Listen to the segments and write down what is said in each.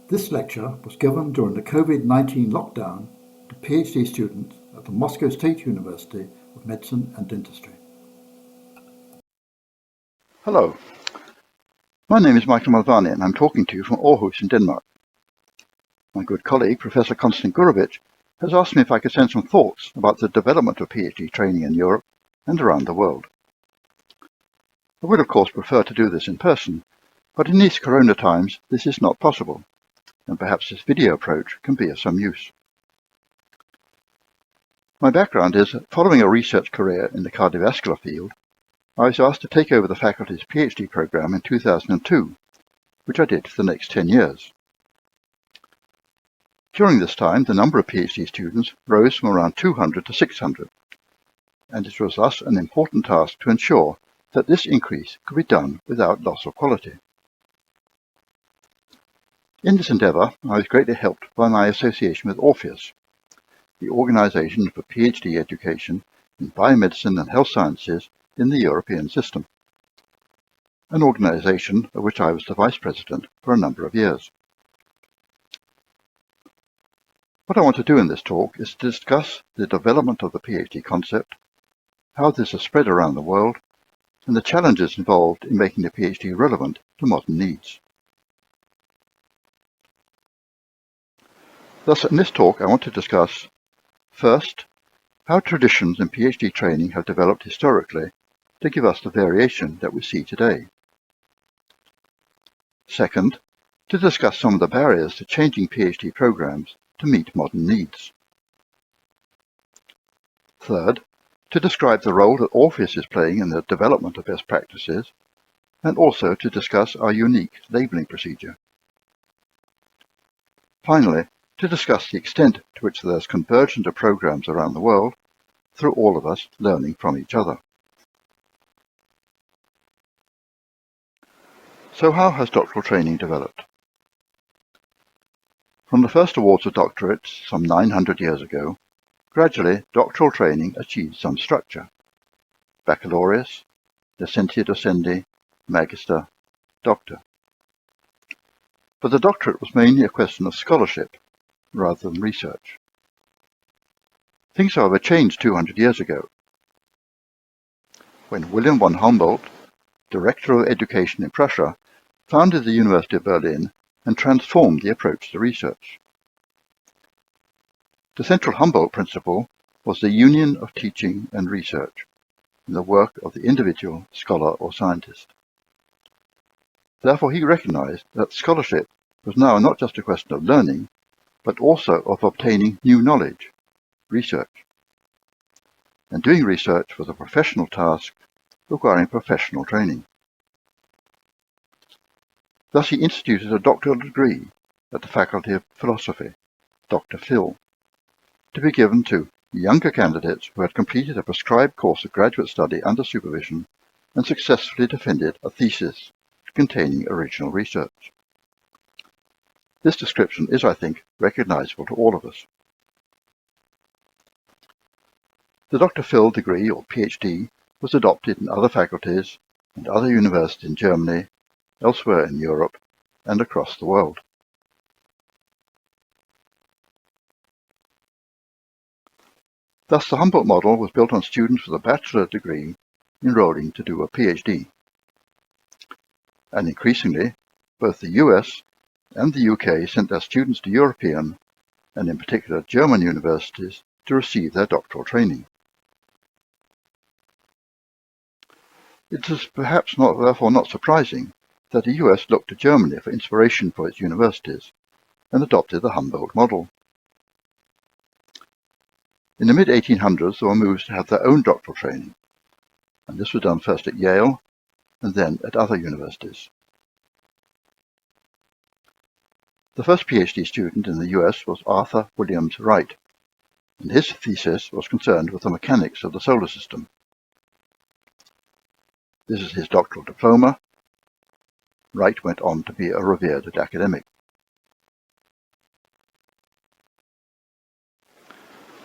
This lecture was given during the COVID-19 lockdown to PhD students at the Moscow State University of Medicine and Dentistry. Hello, my name is Michael Mulvany and I'm talking to you from Aarhus in Denmark. My good colleague, Professor Konstantin Gurevich, has asked me if I could send some thoughts about the development of PhD training in Europe and around the world. I would of course prefer to do this in person, but in these corona times this is not possible, and perhaps this video approach can be of some use. My background is that following a research career in the cardiovascular field, I was asked to take over the faculty's PhD program in 2002, which I did for the next 10 years. During this time, the number of PhD students rose from around 200 to 600, and it was thus an important task to ensure that this increase could be done without loss of quality. In this endeavour, I was greatly helped by my association with ORPHEUS, the Organisation for PhD Education in Biomedicine and Health Sciences in the European system, an organisation of which I was the Vice President for a number of years. What I want to do in this talk is to discuss the development of the PhD concept, how this has spread around the world, and the challenges involved in making the PhD relevant to modern needs. Thus, in this talk I want to discuss, first, how traditions in PhD training have developed historically to give us the variation that we see today. Second, to discuss some of the barriers to changing PhD programs to meet modern needs. Third, to describe the role that ORPHEUS is playing in the development of best practices, and also to discuss our unique labelling procedure. Finally, to discuss the extent to which there is convergence of programs around the world through all of us learning from each other. So how has doctoral training developed? From the first awards of doctorates some 900 years ago, gradually doctoral training achieved some structure. Baccalaureus, licentia docendi, magister, doctor. But the doctorate was mainly a question of scholarship rather than research. Things, however, changed 200 years ago, when Wilhelm von Humboldt, Director of Education in Prussia, founded the University of Berlin and transformed the approach to research. The central Humboldt principle was the union of teaching and research in the work of the individual scholar or scientist. Therefore, he recognized that scholarship was now not just a question of learning, but also of obtaining new knowledge, research. And doing research was a professional task requiring professional training. Thus he instituted a doctoral degree at the Faculty of Philosophy, Dr. Phil, to be given to younger candidates who had completed a prescribed course of graduate study under supervision and successfully defended a thesis containing original research. This description is, I think, recognizable to all of us. The Dr. Phil degree, or PhD, was adopted in other faculties and other universities in Germany, elsewhere in Europe, and across the world. Thus, the Humboldt model was built on students with a bachelor degree enrolling to do a PhD. And increasingly, both the US and the UK sent their students to European, and in particular German universities, to receive their doctoral training. It is perhaps therefore not surprising that the US looked to Germany for inspiration for its universities and adopted the Humboldt model. In the mid-1800s, there were moves to have their own doctoral training, and this was done first at Yale and then at other universities. The first PhD student in the US was Arthur Williams Wright, and his thesis was concerned with the mechanics of the solar system. This is his doctoral diploma. Wright went on to be a revered academic.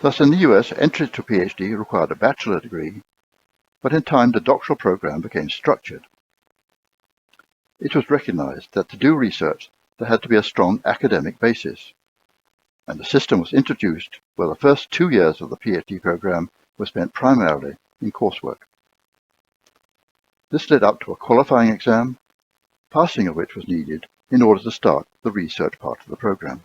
Thus, in the US, entry to PhD required a bachelor degree, but in time the doctoral program became structured. It was recognized that to do research there had to be a strong academic basis, and the system was introduced where the first 2 years of the PhD program were spent primarily in coursework. This led up to a qualifying exam, passing of which was needed in order to start the research part of the program.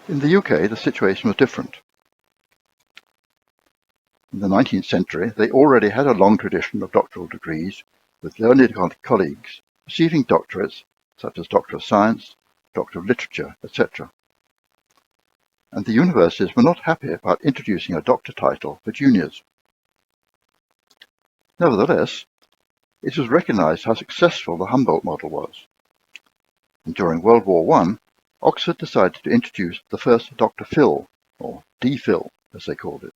In the UK, the situation was different. In the 19th century, they already had a long tradition of doctoral degrees, with learned colleagues receiving doctorates such as Doctor of Science, Doctor of Literature, etc. And the universities were not happy about introducing a doctor title for juniors. Nevertheless, it was recognized how successful the Humboldt model was. And during World War I, Oxford decided to introduce the first Dr. Phil, or D.Phil, as they called it.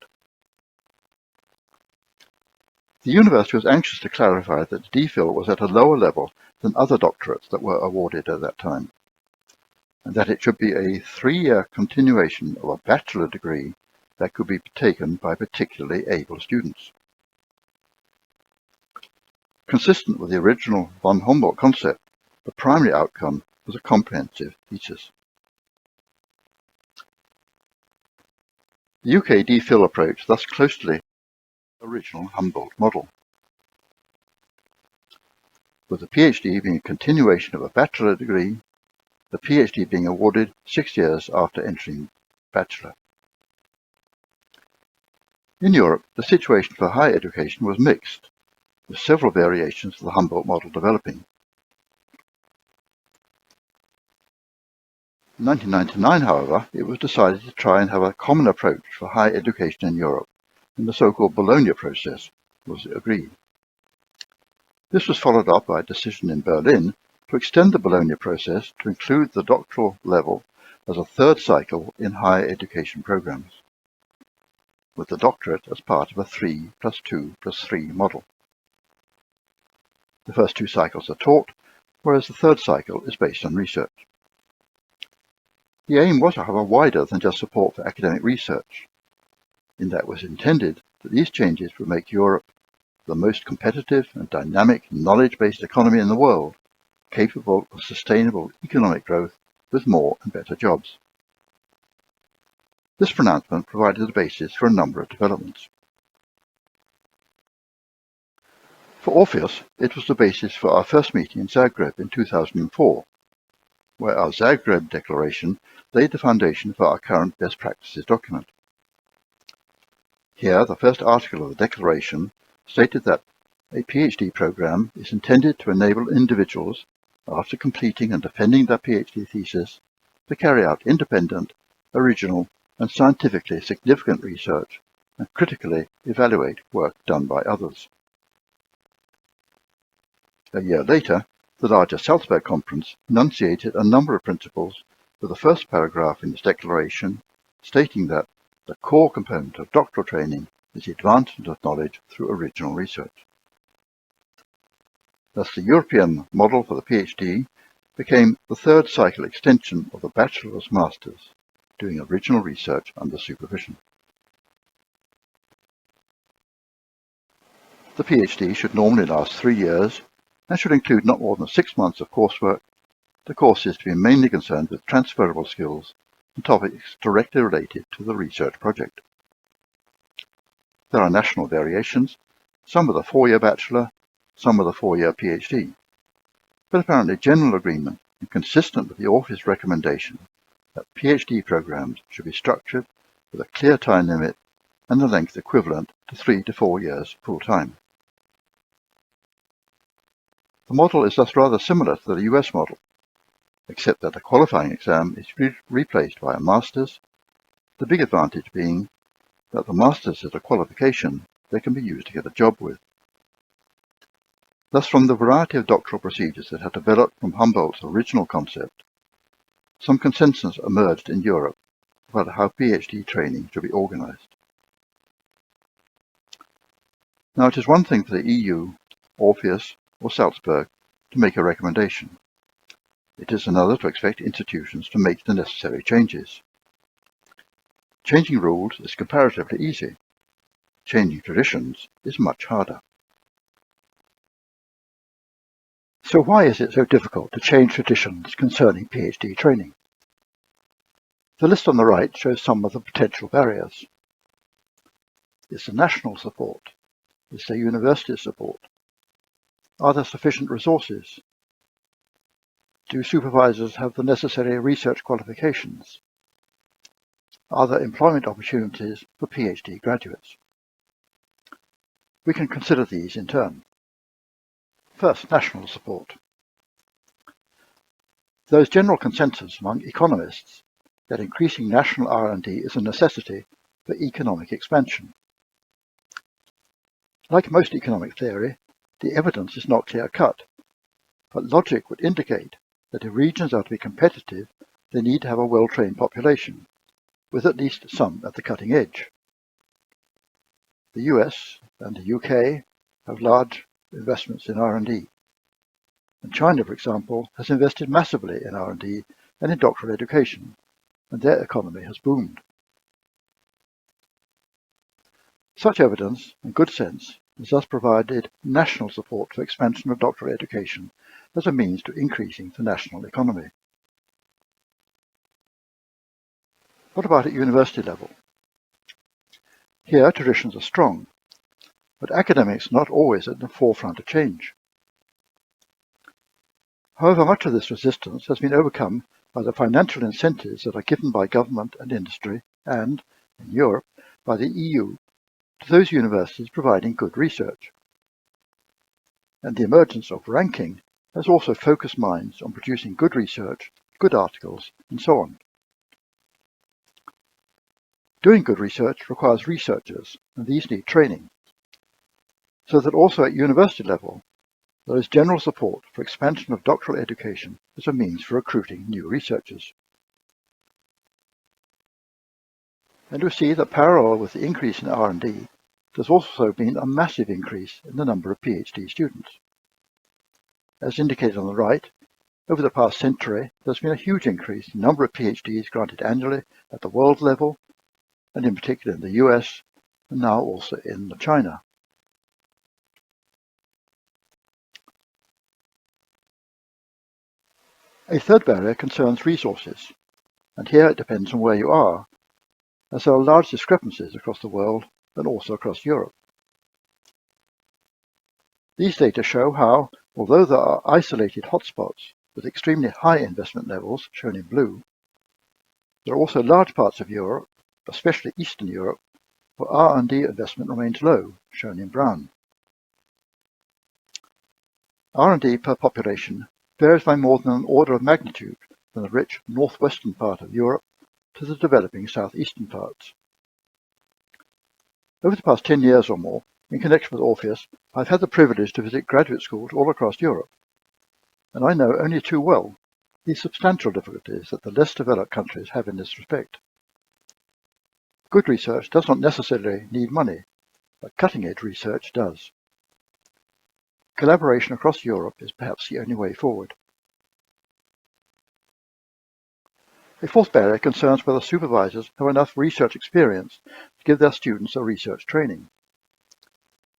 The university was anxious to clarify that D.Phil was at a lower level than other doctorates that were awarded at that time, and that it should be a 3-year continuation of a bachelor degree that could be taken by particularly able students. Consistent with the original von Humboldt concept, the primary outcome was a comprehensive thesis. The UK D.Phil approach thus closely the original Humboldt model, with the PhD being a continuation of a bachelor degree, the PhD being awarded 6 years after entering bachelor. In Europe, the situation for higher education was mixed, with several variations of the Humboldt model developing. In 1999, however, it was decided to try and have a common approach for higher education in Europe, and the so-called Bologna process was agreed. This was followed up by a decision in Berlin to extend the Bologna process to include the doctoral level as a third cycle in higher education programs, with the doctorate as part of a 3+2+3 model. The first 2 cycles are taught, whereas the third cycle is based on research. The aim was, however, wider than just support for academic research, in that it was intended that these changes would make Europe the most competitive and dynamic knowledge-based economy in the world, capable of sustainable economic growth with more and better jobs. This pronouncement provided the basis for a number of developments. For ORPHEUS, it was the basis for our first meeting in Zagreb in 2004, where our Zagreb Declaration laid the foundation for our current best practices document. Here, the first article of the Declaration stated that a PhD program is intended to enable individuals, after completing and defending their PhD thesis, to carry out independent, original, and scientifically significant research and critically evaluate work done by others. A year later, the larger Salzburg Conference enunciated a number of principles, with the first paragraph in its declaration stating that the core component of doctoral training is the advancement of knowledge through original research. Thus, the European model for the PhD became the third cycle extension of the bachelor's master's, doing original research under supervision. The PhD should normally last 3 years and should include not more than 6 months of coursework, the courses to be mainly concerned with transferable skills and topics directly related to the research project. There are national variations, some with a 4-year bachelor, some with a 4-year PhD, but apparently general agreement and consistent with the ORPHEUS recommendation that PhD programs should be structured with a clear time limit and a length equivalent to 3 to 4 years full-time. The model is thus rather similar to the US model, except that the qualifying exam is replaced by a master's, the big advantage being that the master's is a qualification that can be used to get a job with. Thus, from the variety of doctoral procedures that had developed from Humboldt's original concept, some consensus emerged in Europe about how PhD training should be organized. Now, it is one thing for the EU, ORPHEUS, or Salzburg to make a recommendation. It is another to expect institutions to make the necessary changes. Changing rules is comparatively easy. Changing traditions is much harder. So why is it so difficult to change traditions concerning PhD training? The list on the right shows some of the potential barriers. Is there national support? Is there university support? Are there sufficient resources? Do supervisors have the necessary research qualifications? Are there employment opportunities for PhD graduates? We can consider these in turn. First, national support. There is general consensus among economists that increasing national R&D is a necessity for economic expansion. Like most economic theory, the evidence is not clear-cut, but logic would indicate that if regions are to be competitive, they need to have a well-trained population, with at least some at the cutting edge. The US and the UK have large investments in R&D, and China, for example, has invested massively in R&D and in doctoral education, and their economy has boomed. Such evidence and good sense has thus provided national support for expansion of doctoral education as a means to increasing the national economy. What about at university level? Here traditions are strong, but academics are not always at the forefront of change. However, much of this resistance has been overcome by the financial incentives that are given by government and industry and, in Europe, by the EU to those universities providing good research. And the emergence of ranking has also focused minds on producing good research, good articles, and so on. Doing good research requires researchers, and these need training, so that also at university level, there is general support for expansion of doctoral education as a means for recruiting new researchers. And we see that parallel with the increase in R&D, there's also been a massive increase in the number of PhD students. As indicated on the right, over the past century, there's been a huge increase in the number of PhDs granted annually at the world level, and in particular in the US, and now also in China. A third barrier concerns resources, and here it depends on where you are, as there are large discrepancies across the world and also across Europe. These data show how, although there are isolated hotspots with extremely high investment levels, shown in blue, there are also large parts of Europe, especially Eastern Europe, where R&D investment remains low, shown in brown. R&D per population varies by more than an order of magnitude from the rich northwestern part of Europe to the developing southeastern parts. Over the past 10 years or more, in connection with Orpheus, I've had the privilege to visit graduate schools all across Europe, and I know only too well the substantial difficulties that the less developed countries have in this respect. Good research does not necessarily need money, but cutting-edge research does. Collaboration across Europe is perhaps the only way forward. A fourth barrier concerns whether supervisors have enough research experience to give their students a research training.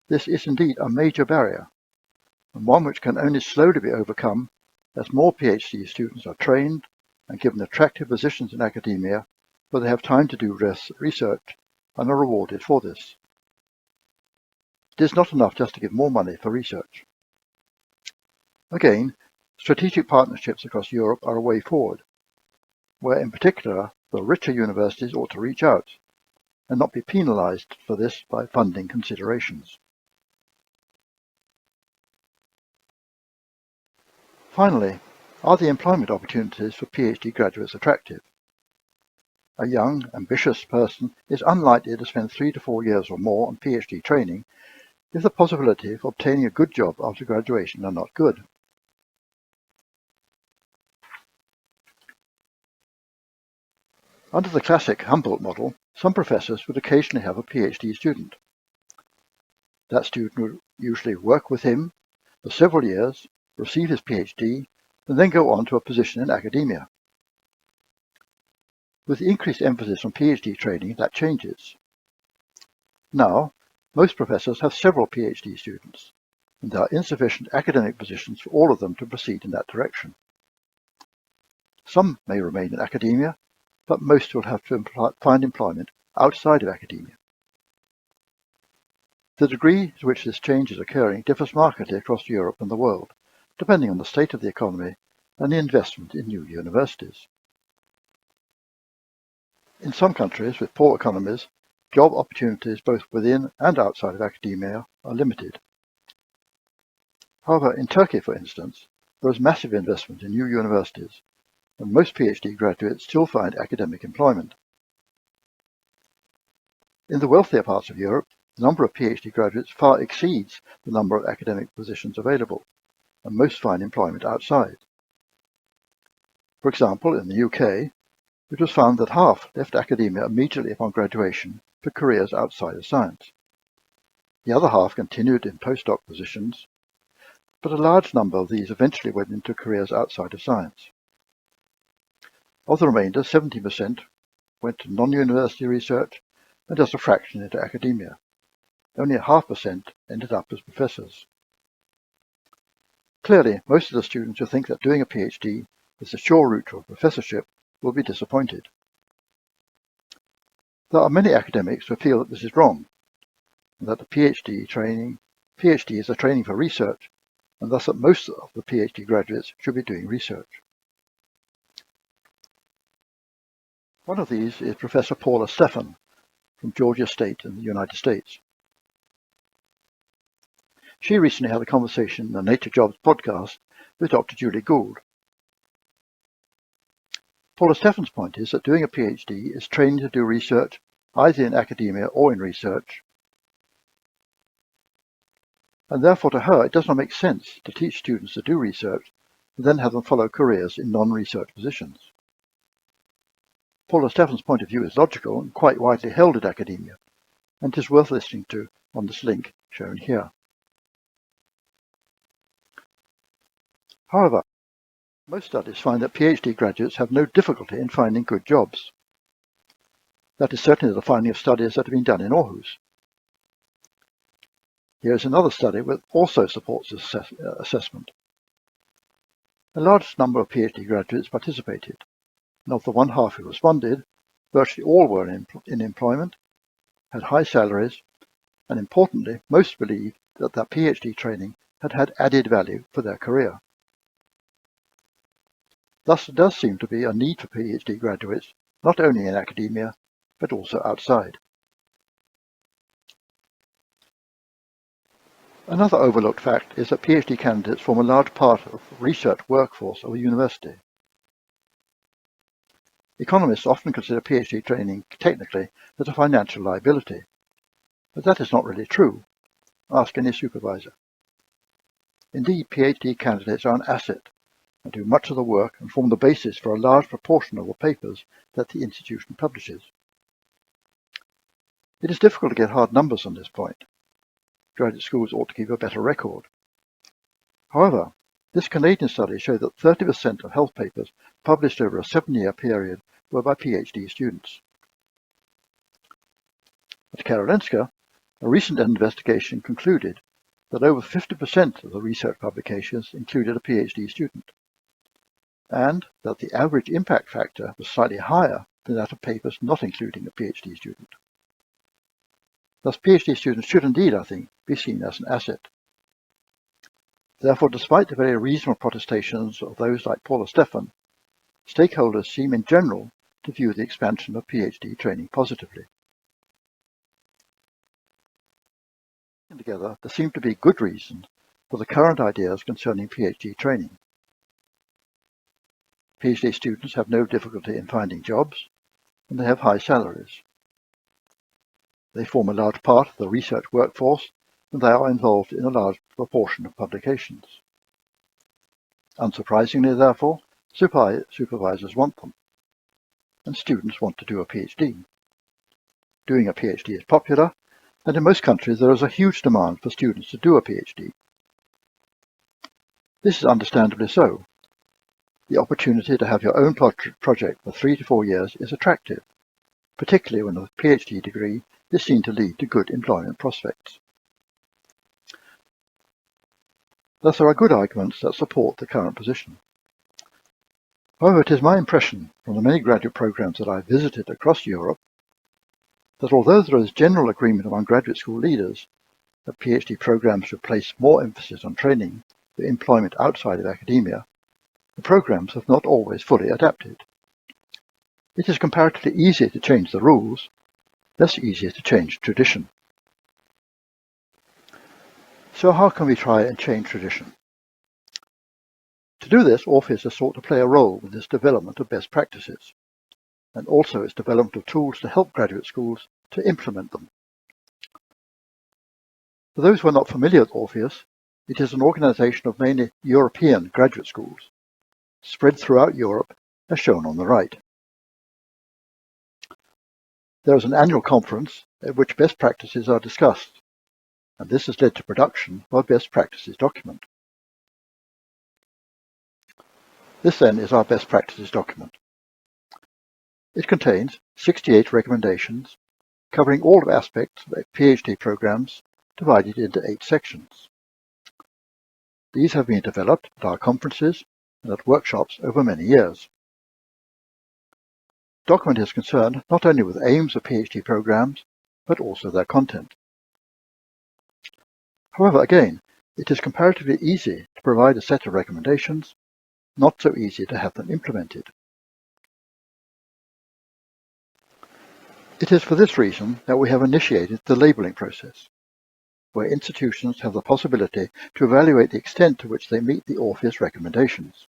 This is indeed a major barrier, and one which can only slowly be overcome as more PhD students are trained and given attractive positions in academia where they have time to do research and are rewarded for this. It is not enough just to give more money for research. Again, strategic partnerships across Europe are a way forward, where in particular the richer universities ought to reach out and not be penalized for this by funding considerations. Finally, are the employment opportunities for PhD graduates attractive? A young, ambitious person is unlikely to spend 3 to 4 years or more on PhD training if the possibility of obtaining a good job after graduation are not good. Under the classic Humboldt model, some professors would occasionally have a PhD student. That student would usually work with him for several years, receive his PhD, and then go on to a position in academia. With the increased emphasis on PhD training, that changes. Now, most professors have several PhD students, and there are insufficient academic positions for all of them to proceed in that direction. Some may remain in academia, but most will have to find employment outside of academia. The degree to which this change is occurring differs markedly across Europe and the world, depending on the state of the economy and the investment in new universities. In some countries with poor economies, job opportunities both within and outside of academia are limited. However, in Turkey, for instance, there is massive investment in new universities, and most PhD graduates still find academic employment. In the wealthier parts of Europe, the number of PhD graduates far exceeds the number of academic positions available, and most find employment outside. For example, in the UK, it was found that half left academia immediately upon graduation for careers outside of science. The other half continued in postdoc positions, but a large number of these eventually went into careers outside of science. Of the remainder, 70% went to non-university research and just a fraction into academia. Only 0.5% ended up as professors. Clearly, most of the students who think that doing a PhD is the sure route to a professorship will be disappointed. There are many academics who feel that this is wrong, and that the PhD is a training for research, and thus that most of the PhD graduates should be doing research. One of these is Professor Paula Stephan from Georgia State in the United States. She recently had a conversation in the Nature Jobs podcast with Dr. Julie Gould. Paula Stephan's point is that doing a PhD is training to do research either in academia or in research, and therefore to her it does not make sense to teach students to do research and then have them follow careers in non-research positions. Paula Stephan's point of view is logical and quite widely held in academia, and it is worth listening to on this link shown here. However, most studies find that PhD graduates have no difficulty in finding good jobs. That is certainly the finding of studies that have been done in Aarhus. Here is another study which also supports this assessment. A large number of PhD graduates participated, and of the one half who responded, virtually all were in employment, had high salaries, and importantly, most believed that their PhD training had had added value for their career. Thus, there does seem to be a need for PhD graduates, not only in academia, but also outside. Another overlooked fact is that PhD candidates form a large part of the research workforce of a university. Economists often consider PhD training technically as a financial liability, but that is not really true. Ask any supervisor. Indeed, PhD candidates are an asset and do much of the work and form the basis for a large proportion of the papers that the institution publishes. It is difficult to get hard numbers on this point. Graduate schools ought to keep a better record. However, this Canadian study showed that 30% of health papers published over a 7-year period were by PhD students. At Karolinska, a recent investigation concluded that over 50% of the research publications included a PhD student, and that the average impact factor was slightly higher than that of papers not including a PhD student. Thus, PhD students should indeed, I think, be seen as an asset. Therefore, despite the very reasonable protestations of those like Paula Stephan, stakeholders seem in general to view the expansion of PhD training positively. Together, there seem to be good reasons for the current ideas concerning PhD training. PhD students have no difficulty in finding jobs, and they have high salaries. They form a large part of the research workforce, and they are involved in a large proportion of publications. Unsurprisingly, therefore, supervisors want them, and students want to do a PhD. Doing a PhD is popular, and in most countries there is a huge demand for students to do a PhD. This is understandably so. The opportunity to have your own project for 3 to 4 years is attractive, particularly when a PhD degree is seen to lead to good employment prospects. Thus there are good arguments that support the current position. However, it is my impression from the many graduate programs that I have visited across Europe that although there is general agreement among graduate school leaders that PhD programs should place more emphasis on training for employment outside of academia, the programs have not always fully adapted. It is comparatively easier to change the rules, less easier to change tradition. So how can we try and change tradition? To do this, ORPHEUS has sought to play a role with its development of best practices, and also its development of tools to help graduate schools to implement them. For those who are not familiar with ORPHEUS, it is an organization of mainly European graduate schools, spread throughout Europe, as shown on the right. There is an annual conference at which best practices are discussed, and this has led to production of a best practices document. This then is our best practices document. It contains 68 recommendations covering all aspects of PhD programs divided into 8 sections. These have been developed at our conferences and at workshops over many years. The document is concerned not only with aims of PhD programs, but also their content. However, again, it is comparatively easy to provide a set of recommendations, not so easy to have them implemented. It is for this reason that we have initiated the labeling process, where institutions have the possibility to evaluate the extent to which they meet the ORPHEUS recommendations.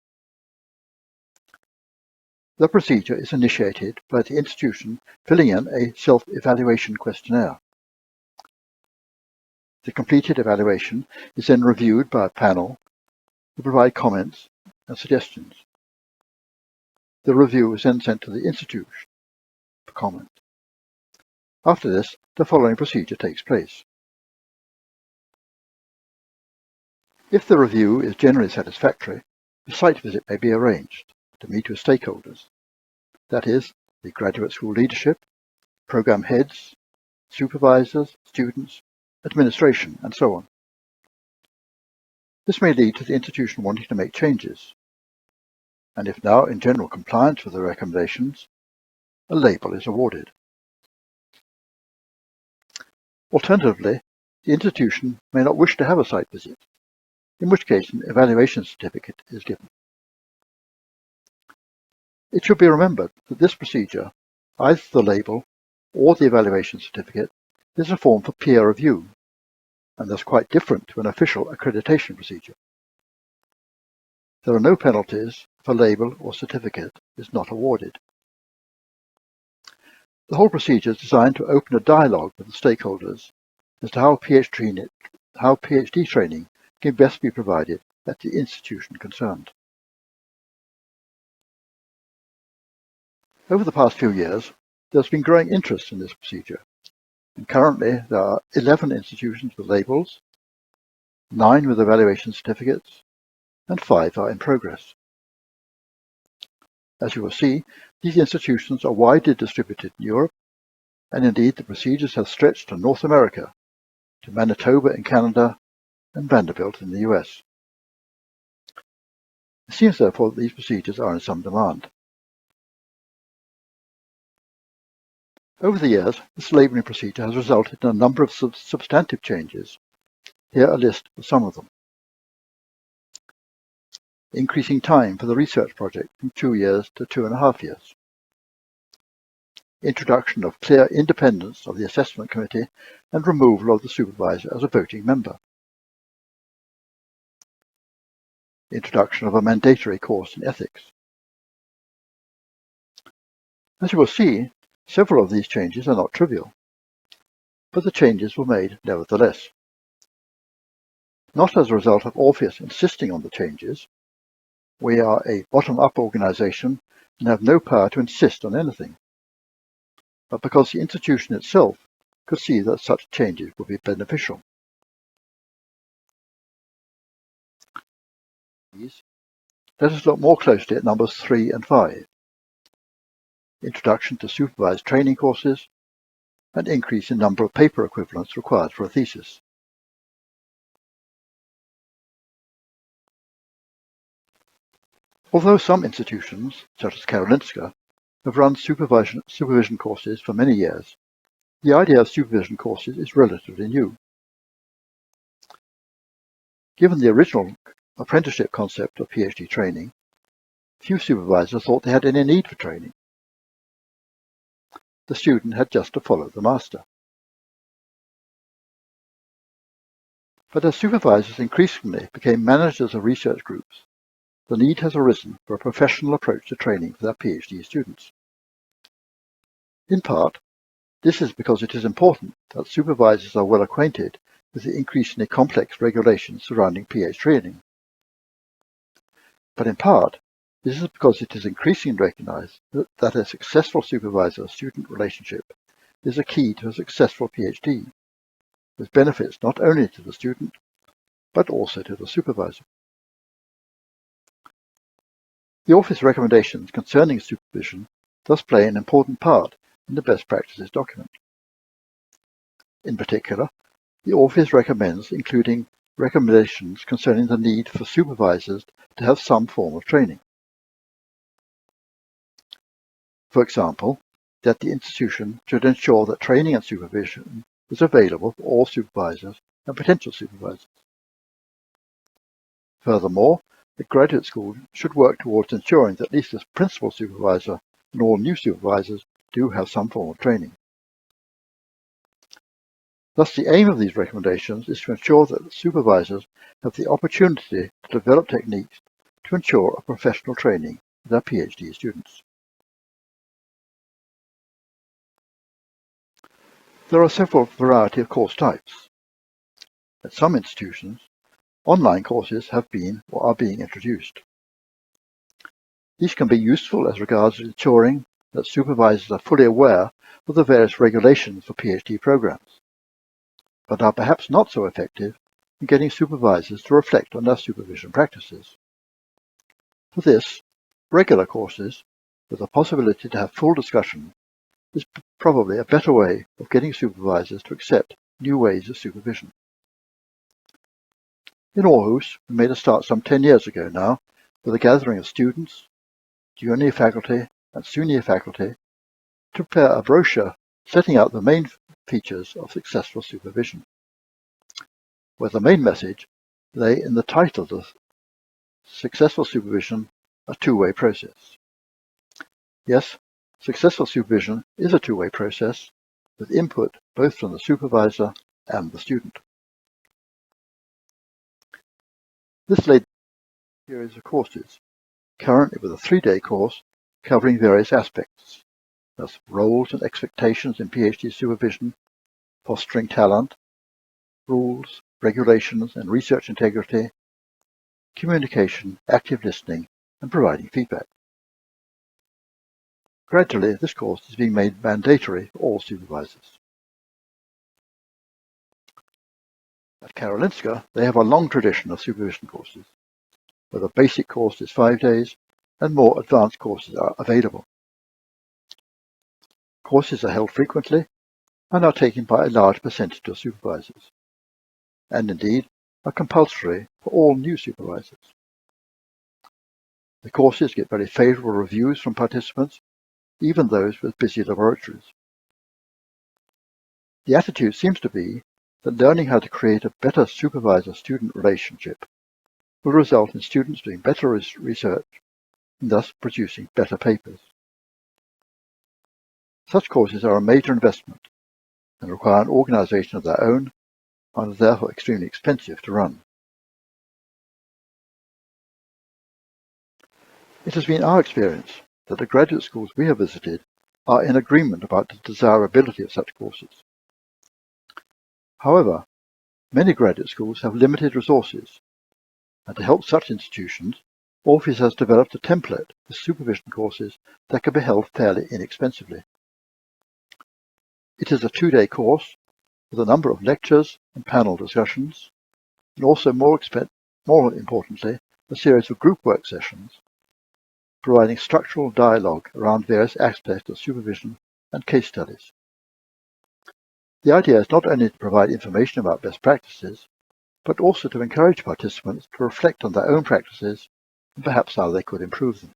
The procedure is initiated by the institution filling in a self-evaluation questionnaire. The completed evaluation is then reviewed by a panel who provide comments and suggestions. The review is then sent to the institution for comment. After this, the following procedure takes place. If the review is generally satisfactory, a site visit may be arranged to meet with stakeholders, that is, the graduate school leadership, program heads, supervisors, students, administration, and so on. This may lead to the institution wanting to make changes, and if now in general compliance with the recommendations, a label is awarded. Alternatively, the institution may not wish to have a site visit, in which case an evaluation certificate is given. It should be remembered that this procedure, either the label or the evaluation certificate, is a form for peer review, and thus quite different to an official accreditation procedure. There are no penalties if a label or certificate is not awarded. The whole procedure is designed to open a dialogue with the stakeholders as to how PhD training can best be provided at the institution concerned. Over the past few years, there has been growing interest in this procedure, and currently there are 11 institutions with labels, 9 with evaluation certificates, and 5 are in progress. As you will see, these institutions are widely distributed in Europe, and indeed the procedures have stretched to North America, to Manitoba in Canada, and Vanderbilt in the US. It seems therefore that these procedures are in some demand. Over the years, this labelling procedure has resulted in a number of substantive changes. Here a list of some of them. Increasing time for the research project from 2 years to 2.5 years. Introduction of clear independence of the assessment committee and removal of the supervisor as a voting member. Introduction of a mandatory course in ethics. As you will see, several of these changes are not trivial, but the changes were made nevertheless. Not as a result of ORPHEUS insisting on the changes. We are a bottom-up organization and have no power to insist on anything, but because the institution itself could see that such changes would be beneficial. Let us look more closely at numbers 3 and 5. Introduction to supervised training courses, and increase in number of paper equivalents required for a thesis. Although some institutions, such as Karolinska, have run supervision courses for many years, the idea of supervision courses is relatively new. Given the original apprenticeship concept of PhD training, few supervisors thought they had any need for training. The student had just to follow the master. But as supervisors increasingly became managers of research groups, the need has arisen for a professional approach to training for their PhD students. In part, this is because it is important that supervisors are well acquainted with the increasingly complex regulations surrounding PhD training. But in part, this is because it is increasingly recognized that a successful supervisor-student relationship is a key to a successful PhD, with benefits not only to the student, but also to the supervisor. The office recommendations concerning supervision thus play an important part in the best practices document. In particular, the office recommends including recommendations concerning the need for supervisors to have some form of training. For example, that the institution should ensure that training and supervision is available for all supervisors and potential supervisors. Furthermore, the graduate school should work towards ensuring that at least the principal supervisor and all new supervisors do have some form of training. Thus, the aim of these recommendations is to ensure that supervisors have the opportunity to develop techniques to ensure a professional training of their PhD students. There are several variety of course types. At some institutions, online courses have been or are being introduced. These can be useful as regards ensuring that supervisors are fully aware of the various regulations for PhD programs, but are perhaps not so effective in getting supervisors to reflect on their supervision practices. For this, regular courses, with the possibility to have full discussion, is probably a better way of getting supervisors to accept new ways of supervision. In Aarhus, we made a start some 10 years ago now with a gathering of students, junior faculty and senior faculty to prepare a brochure setting out the main features of successful supervision, where the main message lay in the title of Successful Supervision, a Two-Way Process. Yes, successful supervision is a two-way process with input both from the supervisor and the student. This laid a series of courses, currently with a 3-day course covering various aspects, as roles and expectations in PhD supervision, fostering talent, rules, regulations and research integrity, communication, active listening, and providing feedback. Gradually, this course is being made mandatory for all supervisors. At Karolinska, they have a long tradition of supervision courses, where the basic course is 5 days and more advanced courses are available. Courses are held frequently and are taken by a large percentage of supervisors, and indeed are compulsory for all new supervisors. The courses get very favorable reviews from participants, even those with busy laboratories. The attitude seems to be that learning how to create a better supervisor-student relationship will result in students doing better research and thus producing better papers. Such courses are a major investment and require an organization of their own and are therefore extremely expensive to run. It has been our experience that the graduate schools we have visited are in agreement about the desirability of such courses. However, many graduate schools have limited resources, and to help such institutions, ORPHEUS has developed a template for supervision courses that can be held fairly inexpensively. It is a 2-day course with a number of lectures and panel discussions, and also more importantly, a series of group work sessions, providing structural dialogue around various aspects of supervision and case studies. The idea is not only to provide information about best practices, but also to encourage participants to reflect on their own practices and perhaps how they could improve them.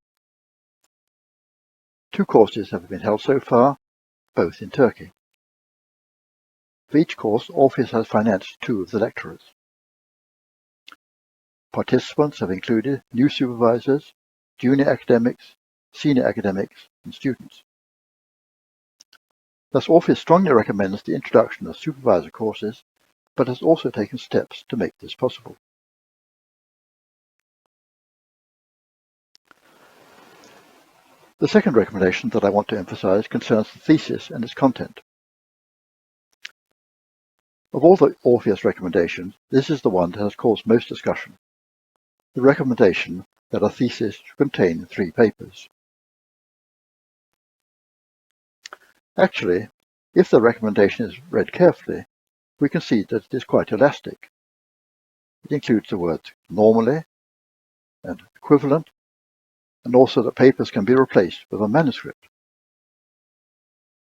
2 courses have been held so far, both in Turkey. For each course, ORPHEUS has financed 2 of the lecturers. Participants have included new supervisors, junior academics, senior academics, and students. Thus, ORPHEUS strongly recommends the introduction of supervisor courses, but has also taken steps to make this possible. The second recommendation that I want to emphasize concerns the thesis and its content. Of all the ORPHEUS recommendations, this is the one that has caused most discussion. The recommendation that a thesis should contain 3 papers. Actually, if the recommendation is read carefully, we can see that it is quite elastic. It includes the words normally and equivalent, and also that papers can be replaced with a manuscript.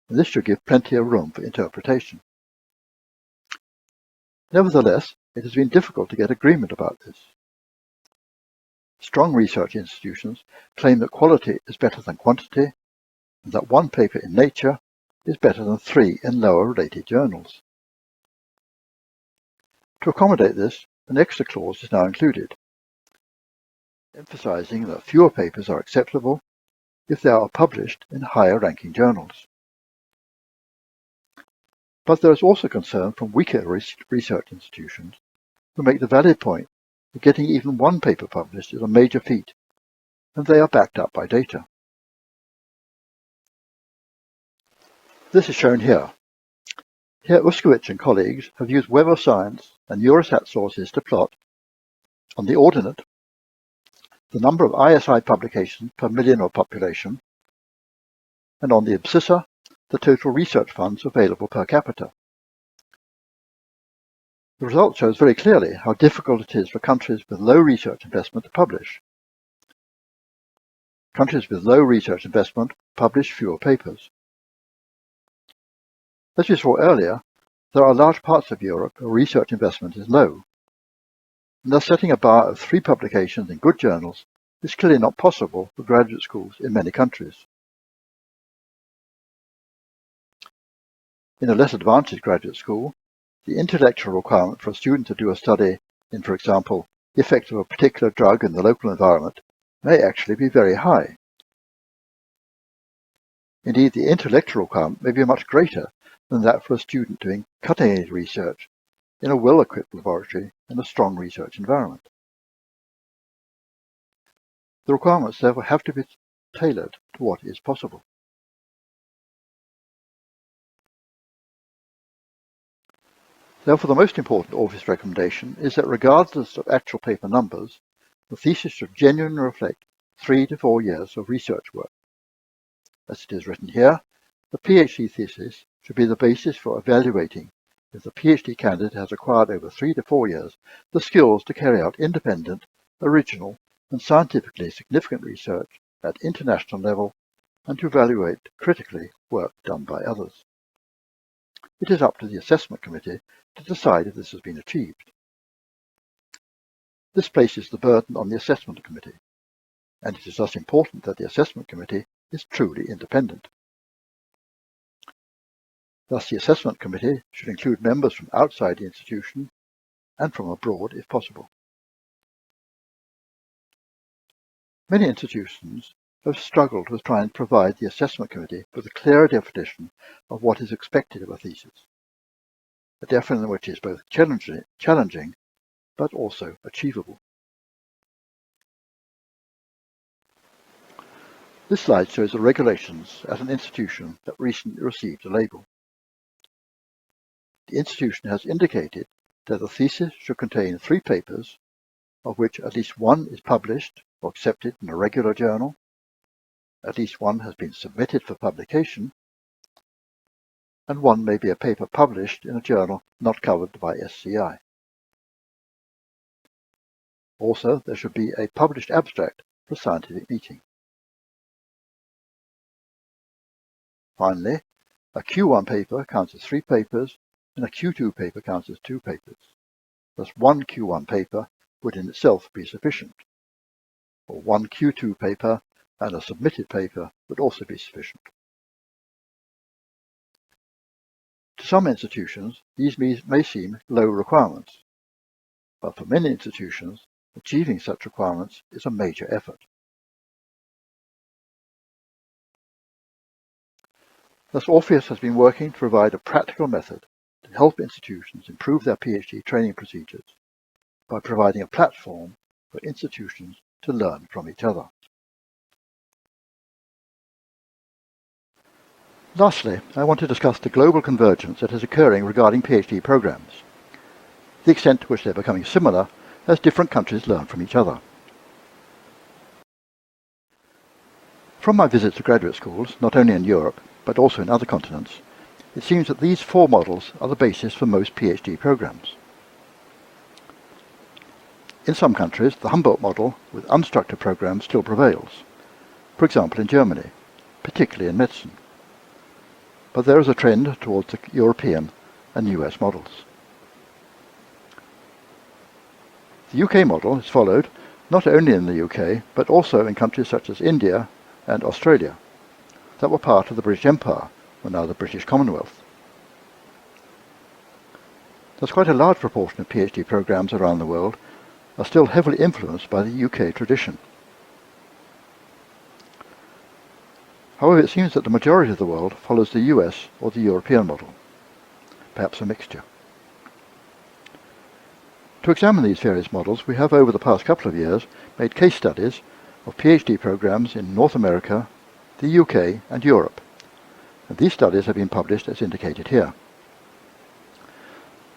And this should give plenty of room for interpretation. Nevertheless, it has been difficult to get agreement about this. Strong research institutions claim that quality is better than quantity, and that 1 paper in Nature is better than 3 in lower related journals. To accommodate this, an extra clause is now included, emphasizing that fewer papers are acceptable if they are published in higher-ranking journals. But there is also concern from weaker research institutions who make the valid point that getting even 1 paper published is a major feat, and they are backed up by data. This is shown here. Here, Uskowitz and colleagues have used Web of Science and Eurostat sources to plot, on the ordinate, the number of ISI publications per million of population, and on the abscissa, the total research funds available per capita. The result shows very clearly how difficult it is for countries with low research investment to publish. Countries with low research investment publish fewer papers. As we saw earlier, there are large parts of Europe where research investment is low, and thus setting a bar of 3 publications in good journals is clearly not possible for graduate schools in many countries. In a less advantaged graduate school, the intellectual requirement for a student to do a study in, for example, the effect of a particular drug in the local environment may actually be very high. Indeed, the intellectual requirement may be much greater than that for a student doing cutting-edge research in a well-equipped laboratory in a strong research environment. The requirements therefore have to be tailored to what is possible. Therefore, the most important ORPHEUS recommendation is that regardless of actual paper numbers, the thesis should genuinely reflect 3 to 4 years of research work. As it is written here, the PhD thesis should be the basis for evaluating if the PhD candidate has acquired over 3 to 4 years the skills to carry out independent, original, and scientifically significant research at international level and to evaluate critically work done by others. It is up to the assessment committee to decide if this has been achieved. This places the burden on the assessment committee, and it is thus important that the assessment committee is truly independent. Thus, the assessment committee should include members from outside the institution and from abroad if possible. Many institutions have struggled with trying to provide the assessment committee with a clearer definition of what is expected of a thesis, a definition which is both challenging but also achievable. This slide shows the regulations at an institution that recently received a label. The institution has indicated that the thesis should contain 3 papers, of which at least 1 is published or accepted in a regular journal, at least 1 has been submitted for publication, and 1 may be a paper published in a journal not covered by SCI. Also, there should be a published abstract for a scientific meeting. Finally, a Q1 paper counts as 3 papers, and a Q2 paper counts as 2 papers. Thus, 1 Q1 paper would in itself be sufficient. or one Q2 paper and a submitted paper would also be sufficient. To some institutions, these may seem low requirements, but for many institutions, achieving such requirements is a major effort. Thus, ORPHEUS has been working to provide a practical method to help institutions improve their PhD training procedures by providing a platform for institutions to learn from each other. Lastly, I want to discuss the global convergence that is occurring regarding PhD programs, the extent to which they are becoming similar as different countries learn from each other. From my visits to graduate schools, not only in Europe, but also in other continents, it seems that these four models are the basis for most PhD programs. In some countries, the Humboldt model with unstructured programs still prevails, for example in Germany, particularly in medicine. But there is a trend towards the European and US models. The UK model is followed not only in the UK, but also in countries such as India and Australia, that were part of the British Empire, or now the British Commonwealth. Thus quite a large proportion of PhD programs around the world are still heavily influenced by the UK tradition. However, it seems that the majority of the world follows the US or the European model, perhaps a mixture. To examine these various models, we have over the past couple of years made case studies of PhD programs in North America, the UK and Europe, and these studies have been published as indicated here.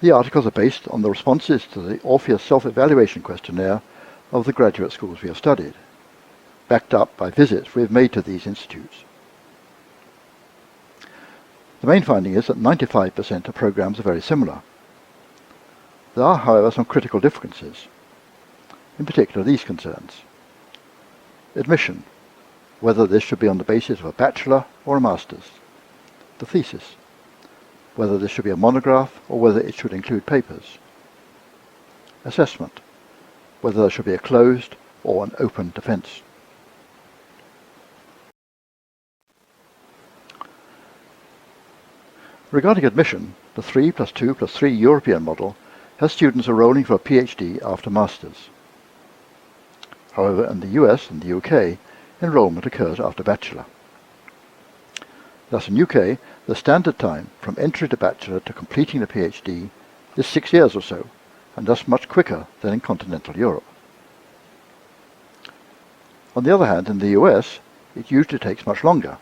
The articles are based on the responses to the ORPHEUS self-evaluation questionnaire of the graduate schools we have studied, backed up by visits we have made to these institutes. The main finding is that 95% of programs are very similar. There are, however, some critical differences. In particular, these concerns. Admission, whether this should be on the basis of a bachelor or a master's. The thesis, whether this should be a monograph or whether it should include papers. Assessment, whether there should be a closed or an open defense. Regarding admission, the 3+2+3 European model has students enrolling for a PhD after masters. However, in the US and the UK, enrolment occurs after bachelor. Thus in UK, the standard time from entry to bachelor to completing the PhD is 6 years or so, and thus much quicker than in continental Europe. On the other hand, in the US, it usually takes much longer,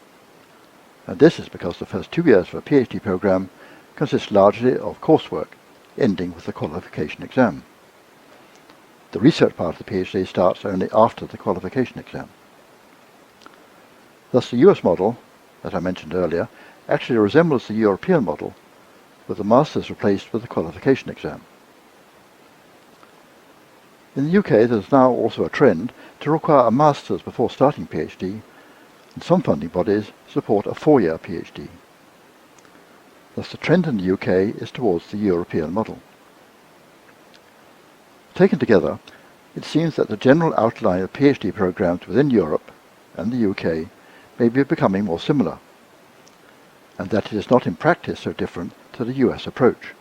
and this is because the first 2 years of a PhD program consist largely of coursework, ending with the qualification exam. The research part of the PhD starts only after the qualification exam. Thus the US model, as I mentioned earlier, actually resembles the European model, with the master's replaced with the qualification exam. In the UK, there is now also a trend to require a master's before starting PhD, and some funding bodies support a 4-year PhD. Thus the trend in the UK is towards the European model. Taken together, it seems that the general outline of PhD programs within Europe and the UK may be becoming more similar, and that it is not in practice so different to the US approach.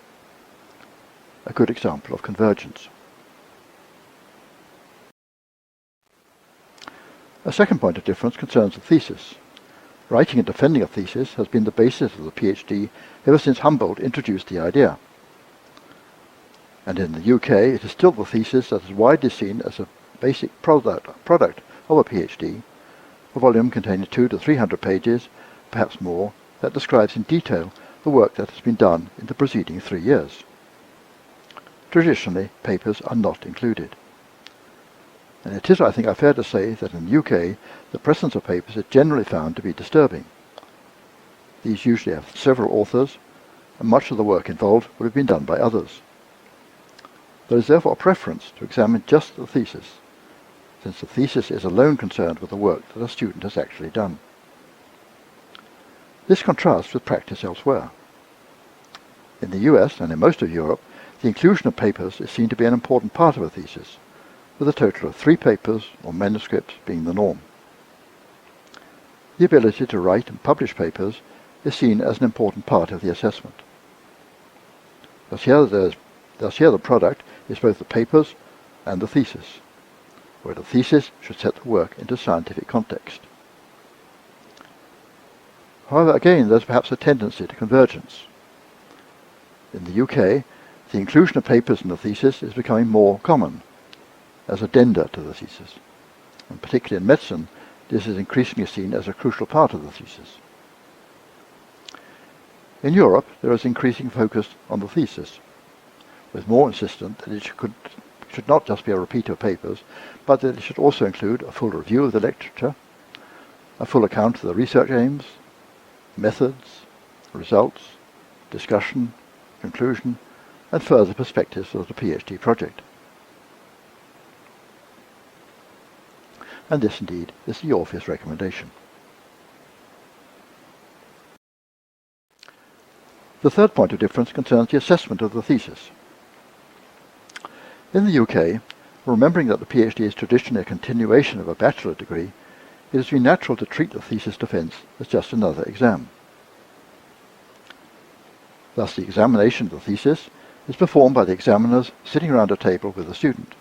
A good example of convergence. A second point of difference concerns the thesis. Writing and defending a thesis has been the basis of the PhD ever since Humboldt introduced the idea. And in the UK, it is still the thesis that is widely seen as a basic product of a PhD, a volume containing 200 to 300 pages, perhaps more, that describes in detail the work that has been done in the preceding 3 years. Traditionally, papers are not included. And it is, I think, fair to say that in the UK, the presence of papers is generally found to be disturbing. These usually have several authors, and much of the work involved would have been done by others. There is therefore a preference to examine just the thesis, since the thesis is alone concerned with the work that a student has actually done. This contrasts with practice elsewhere. In the US and in most of Europe, the inclusion of papers is seen to be an important part of a thesis, with a total of 3 papers or manuscripts being the norm. The ability to write and publish papers is seen as an important part of the assessment. Thus here the product is both the papers and the thesis, where the thesis should set the work into scientific context. However, again, there's perhaps a tendency to convergence. In the UK, the inclusion of papers in the thesis is becoming more common as addenda to the thesis, and particularly in medicine, this is increasingly seen as a crucial part of the thesis. In Europe, there is increasing focus on the thesis, with more insistence that it should not just be a repeat of papers, but that it should also include a full review of the literature, a full account of the research aims, methods, results, discussion, conclusion, and further perspectives of the PhD project. And this indeed is the ORPHEUS recommendation. The third point of difference concerns the assessment of the thesis. In the UK, remembering that the PhD is traditionally a continuation of a bachelor degree, it has been natural to treat the thesis defence as just another exam. Thus the examination of the thesis is performed by the examiners sitting around a table with the student,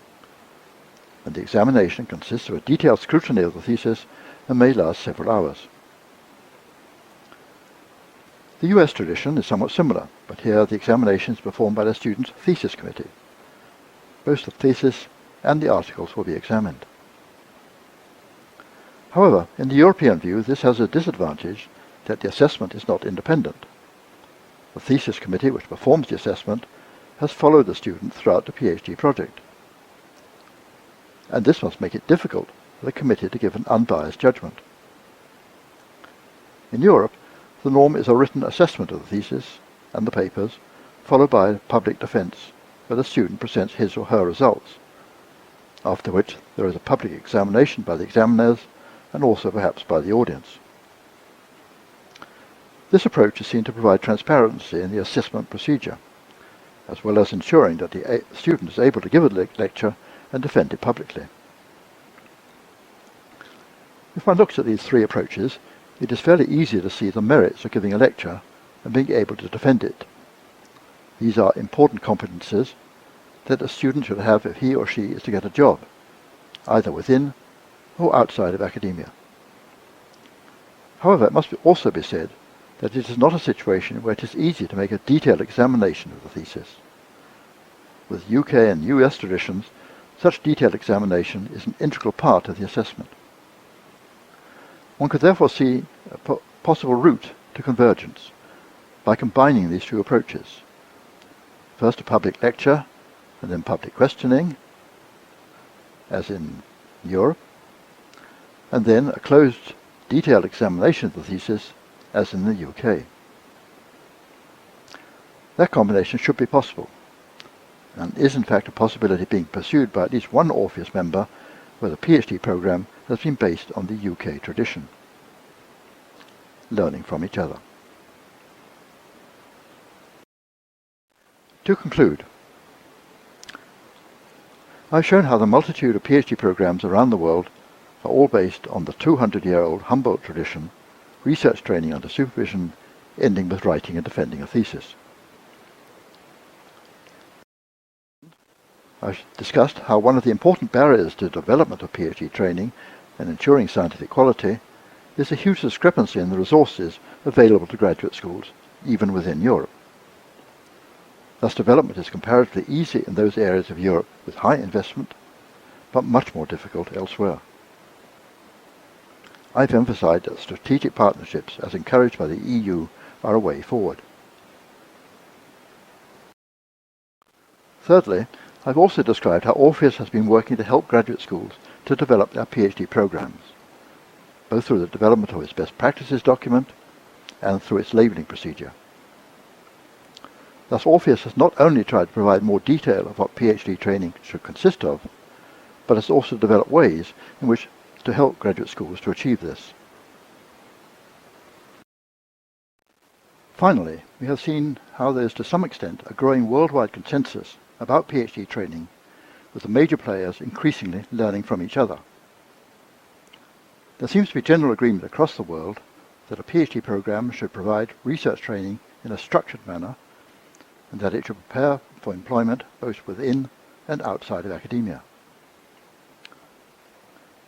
and the examination consists of a detailed scrutiny of the thesis and may last several hours. The US tradition is somewhat similar, but here the examination is performed by the student's thesis committee. Both the thesis and the articles will be examined. However, in the European view, this has a disadvantage that the assessment is not independent. The thesis committee which performs the assessment has followed the student throughout the PhD project, and this must make it difficult for the committee to give an unbiased judgment. In Europe, the norm is a written assessment of the thesis and the papers, followed by public defence, where the student presents his or her results, after which there is a public examination by the examiners and also perhaps by the audience. This approach is seen to provide transparency in the assessment procedure, as well as ensuring that the student is able to give a lecture and defend it publicly. If one looks at these 3 approaches, it is fairly easy to see the merits of giving a lecture and being able to defend it. These are important competences that a student should have if he or she is to get a job, either within or outside of academia. However, it must also be said that it is not a situation where it is easy to make a detailed examination of the thesis. With UK and US traditions, such detailed examination is an integral part of the assessment. One could therefore see a possible route to convergence by combining these 2 approaches. First a public lecture, and then public questioning, as in Europe, and then a closed, detailed examination of the thesis, as in the UK. That combination should be possible, and is in fact a possibility being pursued by at least one ORPHEUS member where the PhD programme has been based on the UK tradition, learning from each other. To conclude, I've shown how the multitude of PhD programmes around the world are all based on the 200-year-old Humboldt tradition, research training under supervision, ending with writing and defending a thesis. I've discussed how one of the important barriers to development of PhD training and ensuring scientific quality is a huge discrepancy in the resources available to graduate schools, even within Europe. Thus development is comparatively easy in those areas of Europe with high investment, but much more difficult elsewhere. I've emphasized that strategic partnerships, as encouraged by the EU, are a way forward. Thirdly, I've also described how ORPHEUS has been working to help graduate schools to develop their PhD programs, both through the development of its best practices document and through its labelling procedure. Thus ORPHEUS has not only tried to provide more detail of what PhD training should consist of, but has also developed ways in which to help graduate schools to achieve this. Finally, we have seen how there is to some extent a growing worldwide consensus about PhD training, with the major players increasingly learning from each other. There seems to be general agreement across the world that a PhD program should provide research training in a structured manner and that it should prepare for employment both within and outside of academia.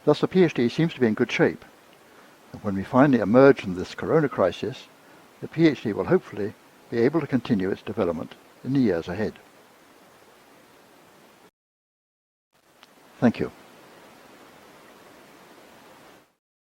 Thus the PhD seems to be in good shape, and when we finally emerge from this corona crisis, the PhD will hopefully be able to continue its development in the years ahead. Thank you.